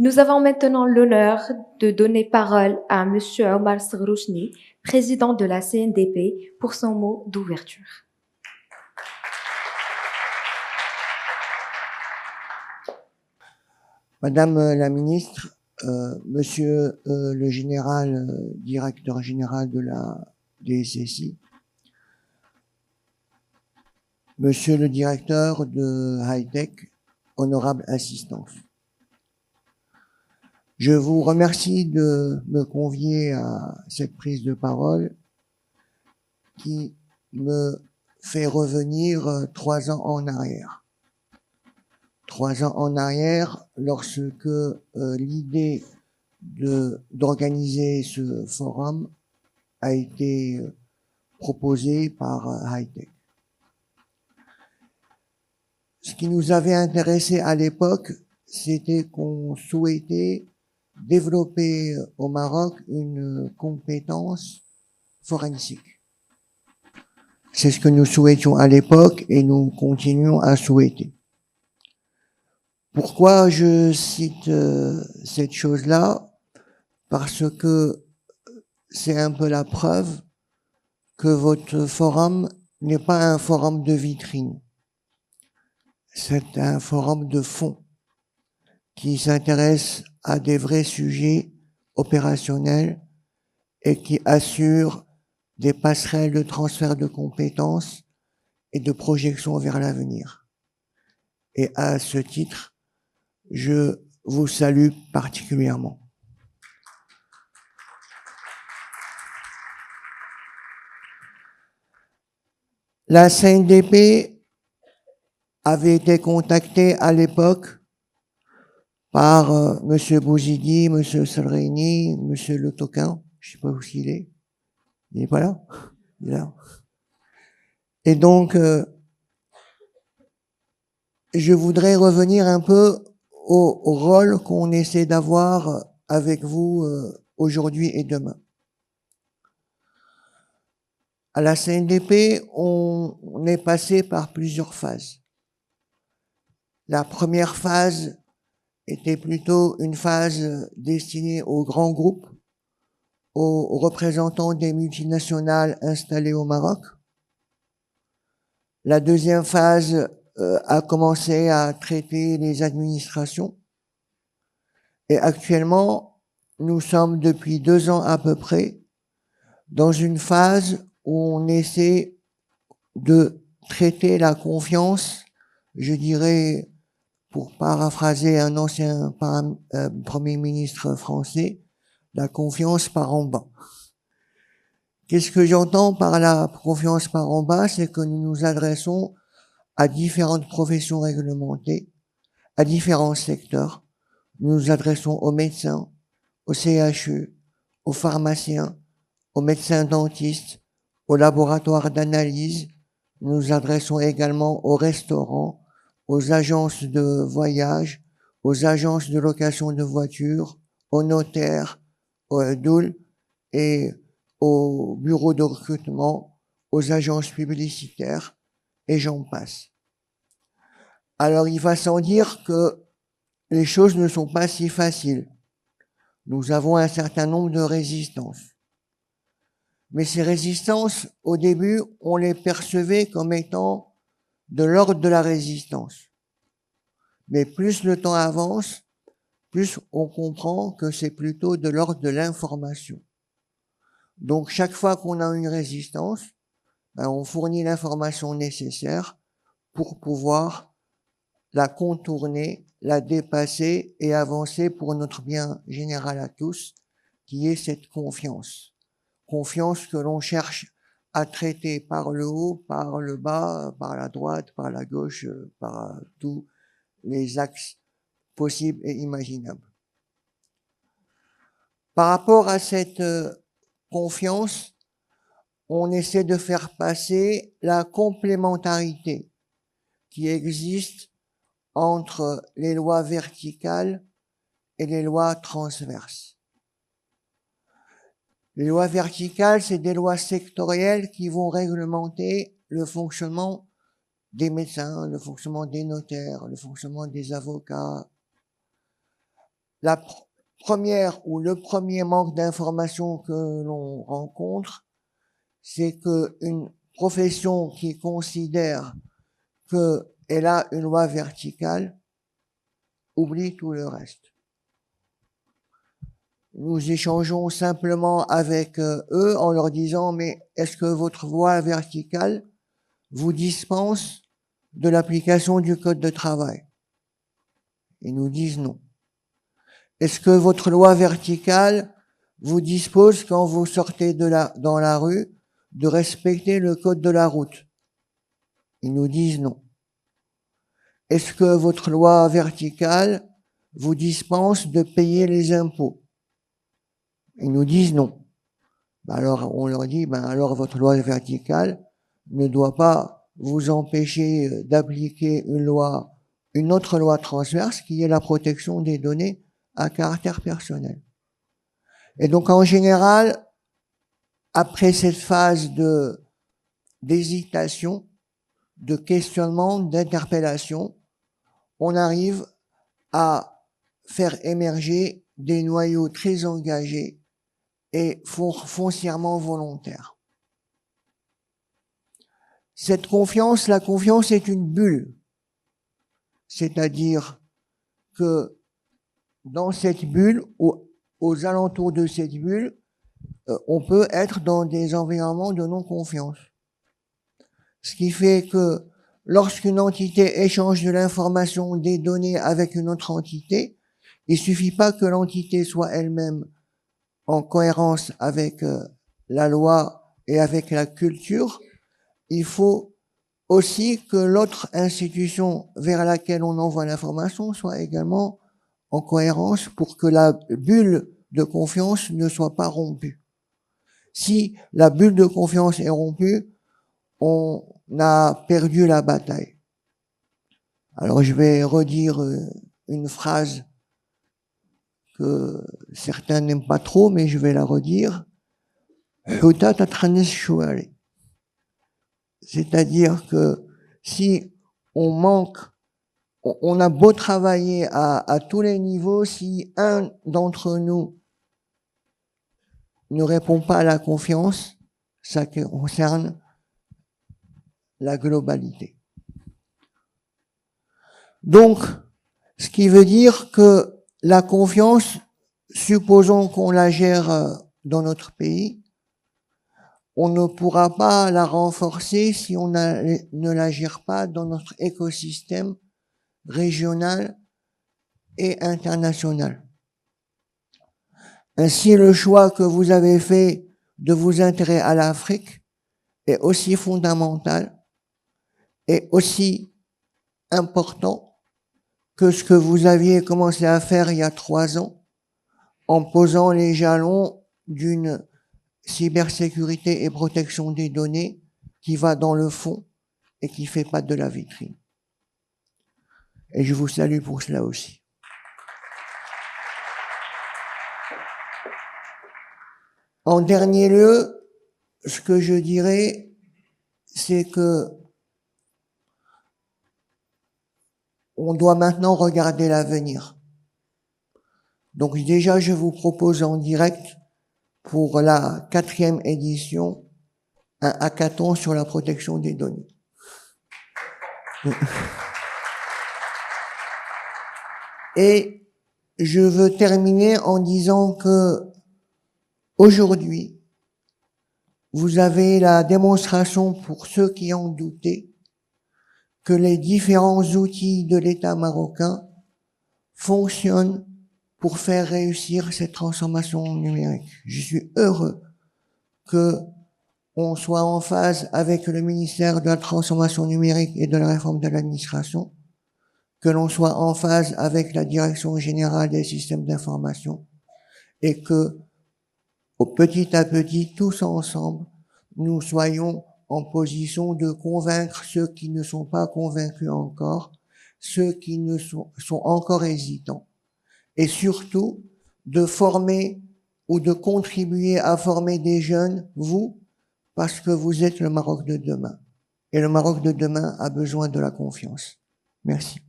Nous avons maintenant l'honneur de donner parole à Monsieur Omar Sghrouchni, président de la CNDP, pour son mot d'ouverture. Madame la ministre, monsieur le général, directeur général de la DSSI, monsieur le directeur de Hightech, honorable assistance. Je vous remercie de me convier à cette prise de parole qui me fait revenir 3 ans en arrière. 3 ans en arrière, lorsque l'idée d'organiser ce forum a été proposée par Hightech. Ce qui nous avait intéressé à l'époque, c'était qu'on souhaitait développer au Maroc une compétence forensique. C'est ce que nous souhaitions à l'époque et nous continuons à souhaiter. Pourquoi je cite cette chose-là? Parce que c'est un peu la preuve que votre forum n'est pas un forum de vitrine. C'est un forum de fond qui s'intéresse à des vrais sujets opérationnels et qui assure des passerelles de transfert de compétences et de projection vers l'avenir. Et à ce titre, je vous salue particulièrement. La CNDP avait été contactée à l'époque par Monsieur Bouzidi, Monsieur Salrini, Monsieur Le Toquin, je sais pas où il est. Il n'est pas là? Il est là. Et donc, je voudrais revenir un peu au rôle qu'on essaie d'avoir avec vous aujourd'hui et demain. À la CNDP, on est passé par plusieurs phases. La première phase était plutôt une phase destinée aux grands groupes, aux représentants des multinationales installées au Maroc. La deuxième phase a commencé à traiter les administrations. Et actuellement, nous sommes depuis 2 ans à peu près dans une phase où on essaie de traiter la confiance, je dirais, pour paraphraser un ancien Premier ministre français, la confiance par en bas. Qu'est-ce que j'entends par la confiance par en bas? C'est que nous nous adressons à différentes professions réglementées, à différents secteurs. Nous nous adressons aux médecins, aux CHU, aux pharmaciens, aux médecins dentistes, aux laboratoires d'analyse. Nous nous adressons également aux restaurants, aux agences de voyage, aux agences de location de voitures, aux notaires, aux doules et aux bureaux de recrutement, aux agences publicitaires, et j'en passe. Alors il va sans dire que les choses ne sont pas si faciles. Nous avons un certain nombre de résistances. Mais ces résistances, au début, on les percevait comme étant de l'ordre de la résistance. Mais plus le temps avance, plus on comprend que c'est plutôt de l'ordre de l'information. Donc chaque fois qu'on a une résistance, on fournit l'information nécessaire pour pouvoir la contourner, la dépasser et avancer pour notre bien général à tous, qui est cette confiance. Confiance que l'on cherche à traiter par le haut, par le bas, par la droite, par la gauche, par tous les axes possibles et imaginables. Par rapport à cette confiance, on essaie de faire passer la complémentarité qui existe entre les lois verticales et les lois transverses. Les lois verticales, c'est des lois sectorielles qui vont réglementer le fonctionnement des médecins, le fonctionnement des notaires, le fonctionnement des avocats. la première ou le premier manque d'information que l'on rencontre, c'est qu'une profession qui considère qu'elle a une loi verticale oublie tout le reste. Nous échangeons simplement avec eux en leur disant « Mais est-ce que votre loi verticale vous dispense de l'application du code de travail ?» Ils nous disent non. Est-ce que votre loi verticale vous dispose, quand vous sortez dans la rue, de respecter le code de la route? Ils nous disent non. Est-ce que votre loi verticale vous dispense de payer les impôts? Ils nous disent non. Alors, on leur dit, alors votre loi verticale ne doit pas vous empêcher d'appliquer une autre loi transverse qui est la protection des données à caractère personnel. Et donc, en général, après cette phase d'hésitation, de questionnement, d'interpellation, on arrive à faire émerger des noyaux très engagés et foncièrement volontaires. Cette confiance, la confiance est une bulle. C'est-à-dire que dans cette bulle, aux alentours de cette bulle, on peut être dans des environnements de non-confiance. Ce qui fait que lorsqu'une entité échange de l'information, des données avec une autre entité, il suffit pas que l'entité soit elle-même en cohérence avec la loi et avec la culture, il faut aussi que l'autre institution vers laquelle on envoie l'information soit également en cohérence pour que la bulle de confiance ne soit pas rompue. Si la bulle de confiance est rompue, on a perdu la bataille. Alors je vais redire une phrase que certains n'aiment pas trop, mais je vais la redire. C'est-à-dire que si on manque, on a beau travailler à tous les niveaux, si un d'entre nous ne répond pas à la confiance, ça concerne la globalité. Donc, ce qui veut dire que la confiance, supposons qu'on la gère dans notre pays, on ne pourra pas la renforcer si on ne la gère pas dans notre écosystème régional et international. Ainsi, le choix que vous avez fait de vous intéresser à l'Afrique est aussi fondamental et aussi important que ce que vous aviez commencé à faire il y a 3 ans en posant les jalons d'une cybersécurité et protection des données qui va dans le fond et qui fait pas de la vitrine. Et je vous salue pour cela aussi. En dernier lieu, ce que je dirais, c'est que on doit maintenant regarder l'avenir. Donc déjà, je vous propose en direct pour la 4e édition un hackathon sur la protection des données. Et je veux terminer en disant que aujourd'hui, vous avez la démonstration pour ceux qui en doutaient que les différents outils de l'État marocain fonctionnent pour faire réussir cette transformation numérique. Je suis heureux que on soit en phase avec le ministère de la Transformation numérique et de la réforme de l'administration, que l'on soit en phase avec la Direction générale des systèmes d'information et que, petit à petit, tous ensemble, nous soyons en position de convaincre ceux qui ne sont pas convaincus encore, ceux qui ne sont encore hésitants, et surtout de former ou de contribuer à former des jeunes, vous, parce que vous êtes le Maroc de demain. Et le Maroc de demain a besoin de la confiance. Merci.